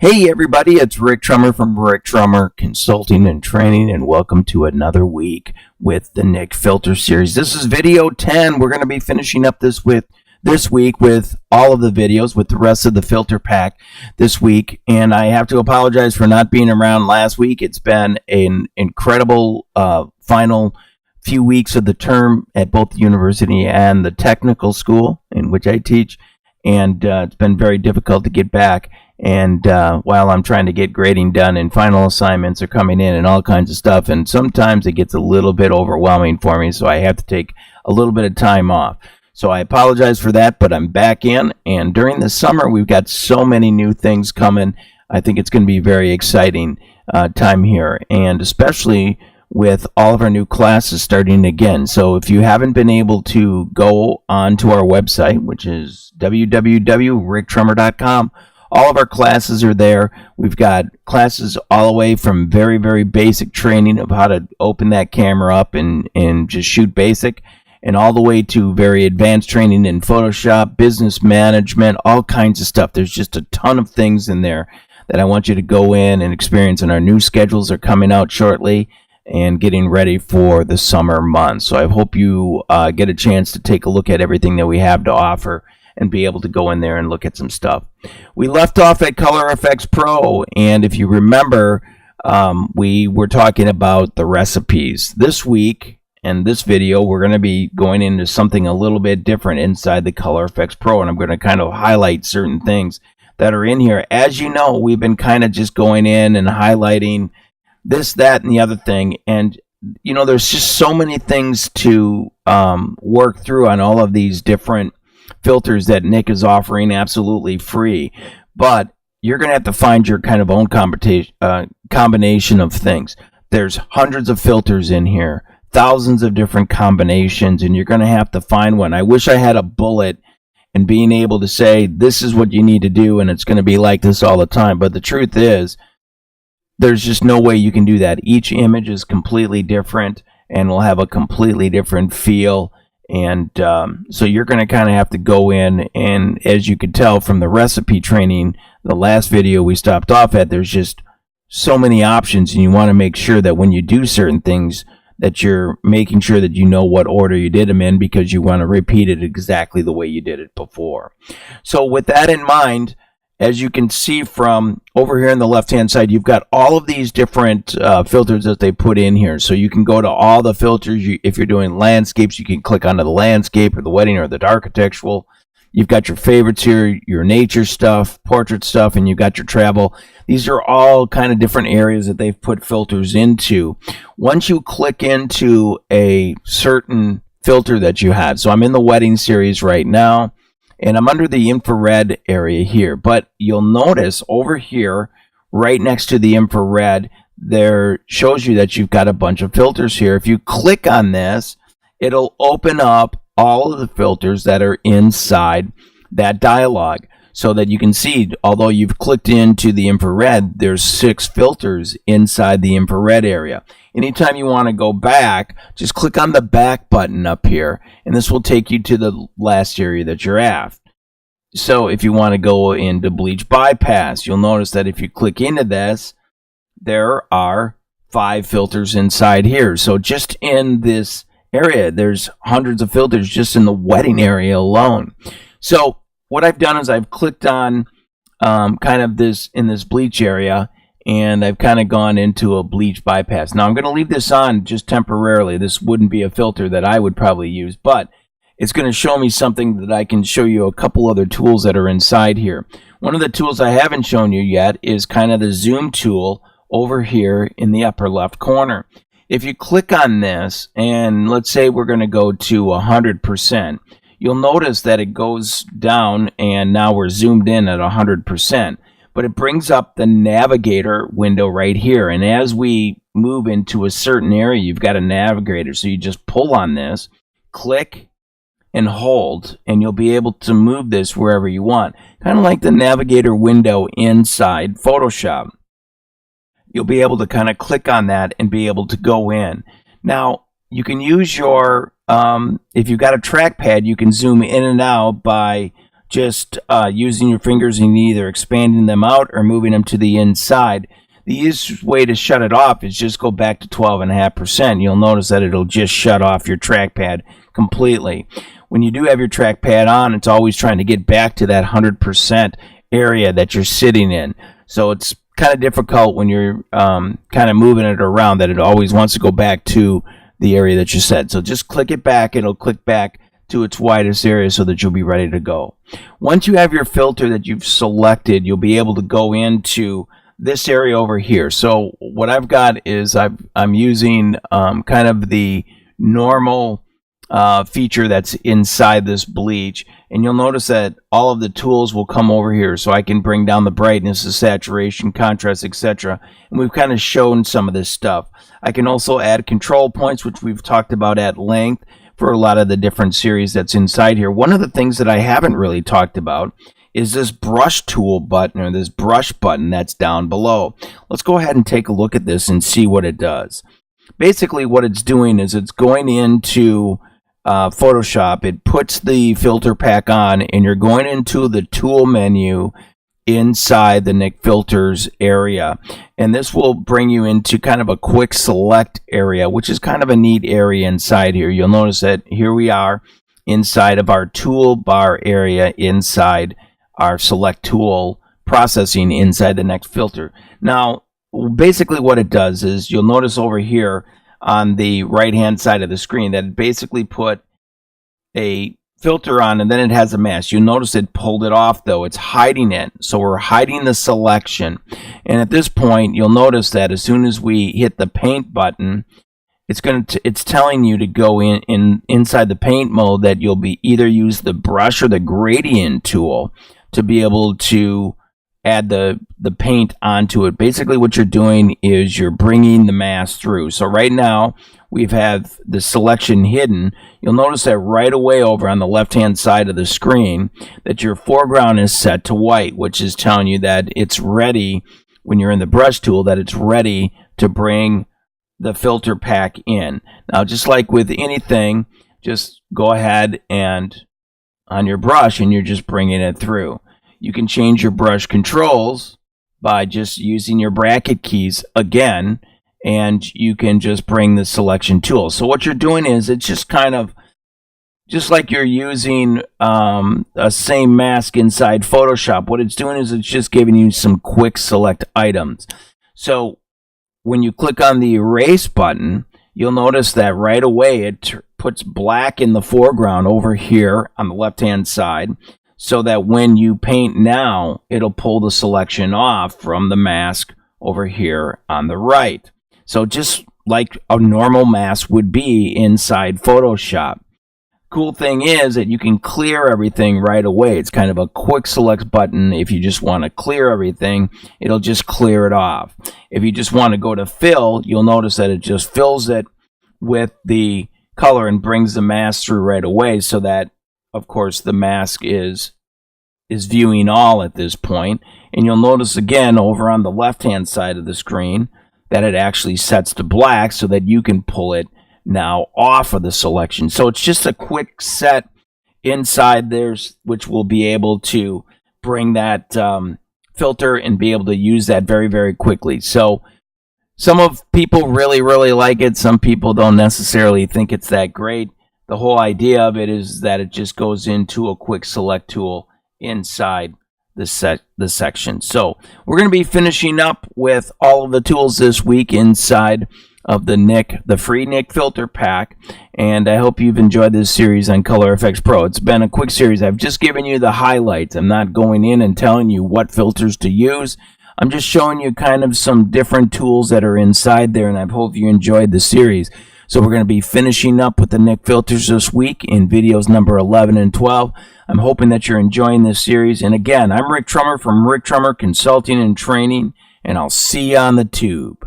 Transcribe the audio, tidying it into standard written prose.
Hey everybody, it's Rick Trummer from Rick Trummer Consulting and Training, and welcome to another week with the NIK Filter series. This is video 10. We're going to be finishing up this week with all of the videos, with the rest of the filter pack this week. And I have to apologize for not being around last week. It's been an incredible final few weeks of the term at both the university and the technical school in which I teach. And it's been very difficult to get back. And while I'm trying to get grading done and final assignments are coming in and all kinds of stuff, and sometimes it gets a little bit overwhelming for me, so I have to take a little bit of time off. So I apologize for that, but I'm back in, and during the summer we've got so many new things coming. I think it's going to be a very exciting time here, and especially with all of our new classes starting again. So if you haven't been able to go onto our website, which is www.ricktrummer.com, all of our classes are there. We've got classes all the way from very, very basic training of how to open that camera up and just shoot basic, and all the way to very advanced training in Photoshop, business management, all kinds of stuff. There's just a ton of things in there that I want you to go in and experience, and our new schedules are coming out shortly and getting ready for the summer months. So I hope you get a chance to take a look at everything that we have to offer and be able to go in there and look at some stuff. We left off at Color Efex Pro, and if you remember, we were talking about the recipes. This week, in this video, we're going to be going into something a little bit different inside the Color Efex Pro, and I'm going to kind of highlight certain things that are in here. As you know, we've been kind of just going in and highlighting this, that, and the other thing, and you know, there's just so many things to work through on all of these different filters that NIK is offering absolutely free, but you're going to have to find your kind of own combination of things. There's hundreds of filters in here, thousands of different combinations, and you're going to have to find one. I wish I had a bullet and being able to say this is what you need to do and it's going to be like this all the time, but the truth is there's just no way you can do that. Each image is completely different and will have a completely different feel. And so you're going to kind of have to go in, and as you could tell from the recipe training, the last video we stopped off at, there's just so many options, and you want to make sure that when you do certain things that you're making sure that you know what order you did them in, because you want to repeat it exactly the way you did it before. So with that in mind, as you can see from over here on the left-hand side, you've got all of these different filters that they put in here. So you can go to all the filters. If you're doing landscapes, you can click onto the landscape or the wedding or the architectural. You've got your favorites here, your nature stuff, portrait stuff, and you've got your travel. These are all kind of different areas that they've put filters into. Once you click into a certain filter that you have, so I'm in the wedding series right now, and I'm under the infrared area here, but you'll notice over here, right next to the infrared, there shows you that you've got a bunch of filters here. If you click on this, it'll open up all of the filters that are inside that dialog, so that you can see, although you've clicked into the infrared, there's 6 filters inside the infrared area. Anytime you want to go back, just click on the back button up here, and this will take you to the last area that you're at. So if you want to go into Bleach Bypass, you'll notice that if you click into this, there are 5 filters inside here. So just in this area, there's hundreds of filters just in the wedding area alone. So what I've done is I've clicked on kind of this in this bleach area, and I've kind of gone into a Bleach Bypass. Now I'm going to leave this on just temporarily. This wouldn't be a filter that I would probably use, but it's going to show me something that I can show you a couple other tools that are inside here. One of the tools I haven't shown you yet is kind of the zoom tool over here in the upper left corner. If you click on this, and let's say we're going to go to 100%, you'll notice that it goes down, and now we're zoomed in at 100%. But it brings up the navigator window right here. And as we move into a certain area, you've got a navigator. So you just pull on this, click, and hold, and you'll be able to move this wherever you want. Kind of like the navigator window inside Photoshop. You'll be able to kind of click on that and be able to go in. Now, you can use your, if you've got a trackpad, you can zoom in and out by just using your fingers and either expanding them out or moving them to the inside. The easiest way to shut it off is just go back to 12.5%. You'll notice that it'll just shut off your trackpad completely. When you do have your trackpad on, it's always trying to get back to that 100% area that you're sitting in. So it's kind of difficult when you're kind of moving it around, that it always wants to go back to the area that you set. So just click it back. It'll click back to its widest area so that you'll be ready to go. Once you have your filter that you've selected, you'll be able to go into this area over here. So what I've got is I'm using kind of the normal feature that's inside this bleach, and you'll notice that all of the tools will come over here, so I can bring down the brightness, the saturation, contrast, etc. And we've kind of shown some of this stuff. I can also add control points, which we've talked about at length for a lot of the different series that's inside here. One of the things that I haven't really talked about is this brush tool button, or this brush button that's down below. Let's go ahead and take a look at this and see what it does. Basically what it's doing is it's going into Photoshop. It puts the filter pack on, and you're going into the tool menu inside the NIK Filters area, and this will bring you into kind of a quick select area, which is kind of a neat area inside here. You'll notice that here we are inside of our toolbar area inside our select tool processing inside the NIK Filter. Now basically what it does is, you'll notice over here on the right hand side of the screen that it basically put a filter on, and then it has a mask. You'll notice it pulled it off though. It's hiding it. So we're hiding the selection. And at this point, you'll notice that as soon as we hit the paint button, it's telling you to go inside the paint mode, that you'll be either use the brush or the gradient tool to be able to add the paint onto it. Basically what you're doing is you're bringing the mask through. So right now we have the selection hidden. You'll notice that right away over on the left hand side of the screen that your foreground is set to white, which is telling you that it's ready, when you're in the brush tool, that it's ready to bring the filter pack in. Now just like with anything, just go ahead and on your brush and you're just bringing it through. You can change your brush controls by just using your bracket keys again, and you can just bring the selection tool. So what you're doing is, it's just kind of just like you're using a same mask inside Photoshop. What it's doing is it's just giving you some quick select items. So when you click on the erase button, you'll notice that right away it puts black in the foreground over here on the left hand side, so that when you paint now, it'll pull the selection off from the mask over here on the right. So just like a normal mask would be inside Photoshop. Cool thing is that you can clear everything right away. It's kind of a quick select button. If you just want to clear everything, it'll just clear it off. If you just want to go to fill, you'll notice that it just fills it with the color and brings the mask through right away, so that of course the mask is viewing all at this point. And you'll notice again over on the left hand side of the screen that it actually sets to black, so that you can pull it now off of the selection. So it's just a quick set inside there, which will be able to bring that filter and be able to use that very, very quickly. So some of people really, really like it. Some people don't necessarily think it's that great. The whole idea of it is that it just goes into a quick select tool inside the section. So we're going to be finishing up with all of the tools this week inside of the free NIK Filter pack, and I hope you've enjoyed this series on Color Efex Pro. It's been a quick series. I've just given you the highlights. I'm not going in and telling you what filters to use. I'm just showing you kind of some different tools that are inside there, and I hope you enjoyed the series. So we're going to be finishing up with the NIK Filters this week in videos number 11 and 12. I'm hoping that you're enjoying this series. And again, I'm Rick Trummer from Rick Trummer Consulting and Training, and I'll see you on the tube.